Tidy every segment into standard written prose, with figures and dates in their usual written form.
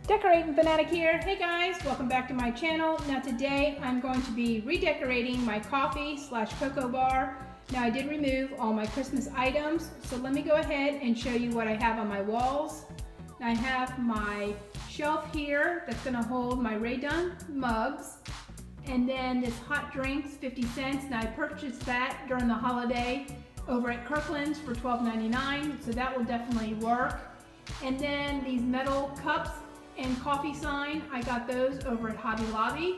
Decorating Fanatic here. Hey guys, welcome back to my channel. Now today I'm going to be redecorating my coffee/cocoa bar. Now I did remove all my Christmas items, so let me go ahead and show you what I have on my walls. Now I have my shelf here that's going to hold my Rae Dunn mugs, and then this hot drinks, 50 cents. Now I purchased that during the holiday over at Kirkland's for $12.99, so that will definitely work. And then these metal cups and coffee sign, I got those over at Hobby Lobby.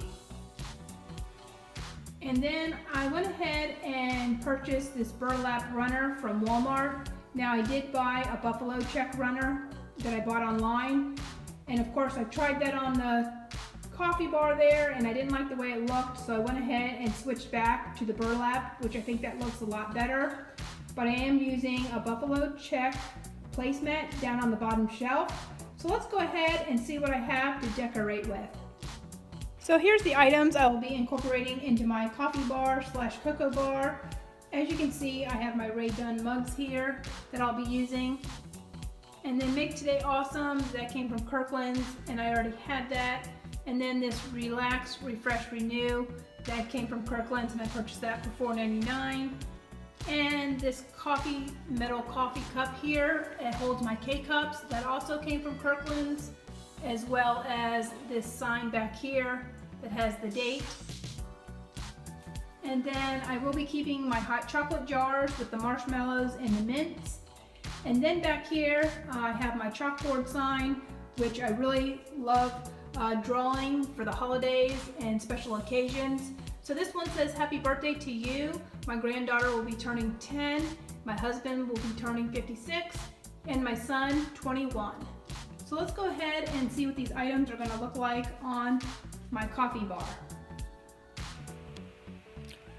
And then I went ahead and purchased this burlap runner from Walmart. Now I did buy a buffalo check runner that I bought online, and of course I tried that on the coffee bar there and I didn't like the way it looked, so I went ahead and switched back to the burlap, which I think that looks a lot better. But I am using a buffalo check placemat down on the bottom shelf. So let's go ahead and see what I have to decorate with. So here's the items I will be incorporating into my coffee bar/cocoa bar. As you can see, I have my Rae Dunn mugs here that I'll be using. And then Make Today Awesome, that came from Kirkland's and I already had that. And then this Relax, Refresh, Renew, that came from Kirkland's and I purchased that for $4.99. And this metal coffee cup here, it holds my K-cups, that also came from Kirkland's, as well as this sign back here that has the date. And then I will be keeping my hot chocolate jars with the marshmallows and the mints. And then back here I have my chalkboard sign, which I really love drawing for the holidays and special occasions. So this one says, "Happy birthday to you." My granddaughter will be turning 10, my husband will be turning 56, and my son 21. So let's go ahead and see what these items are going to look like on my coffee bar.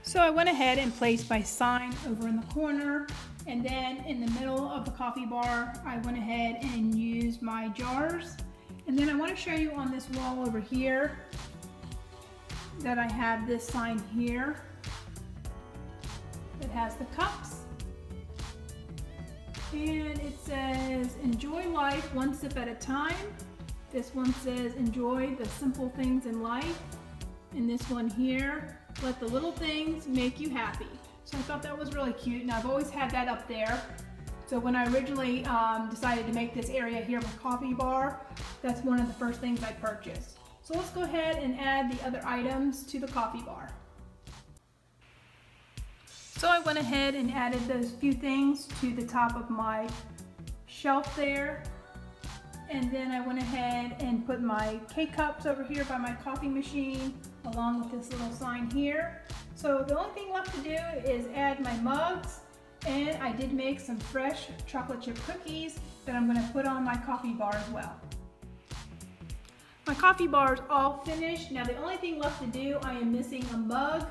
So I went ahead and placed my sign over in the corner, and then in the middle of the coffee bar I went ahead and used my jars. And then I want to show you on this wall over here that I have this sign here that has the cups, and it says, "Enjoy life one sip at a time." This one says, "Enjoy the simple things in life." And this one here, "Let the little things make you happy." So I thought that was really cute, and I've always had that up there. So when I originally decided to make this area here my coffee bar, that's one of the first things I purchased. So let's go ahead and add the other items to the coffee bar. So I went ahead and added those few things to the top of my shelf there. And then I went ahead and put my K-cups over here by my coffee machine, along with this little sign here. So the only thing left to do is add my mugs, and I did make some fresh chocolate chip cookies that I'm going to put on my coffee bar as well. My coffee bar is all finished. Now the only thing left to do, I am missing a mug.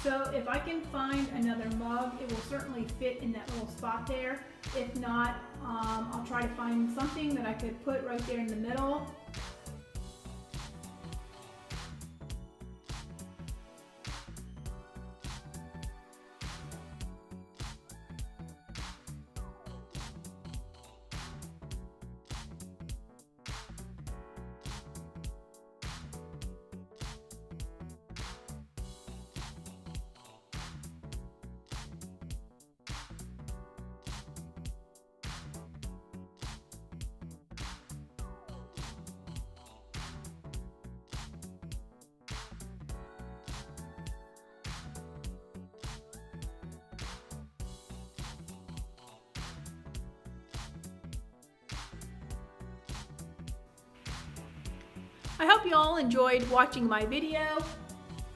So if I can find another mug, it will certainly fit in that little spot there. If not, I'll try to find something that I could put right there in the middle. I hope you all enjoyed watching my video,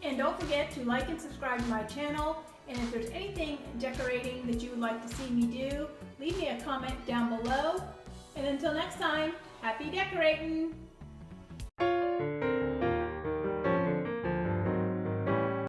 and don't forget to like and subscribe to my channel. And if there's anything decorating that you would like to see me do, leave me a comment down below. And until next time, happy decorating!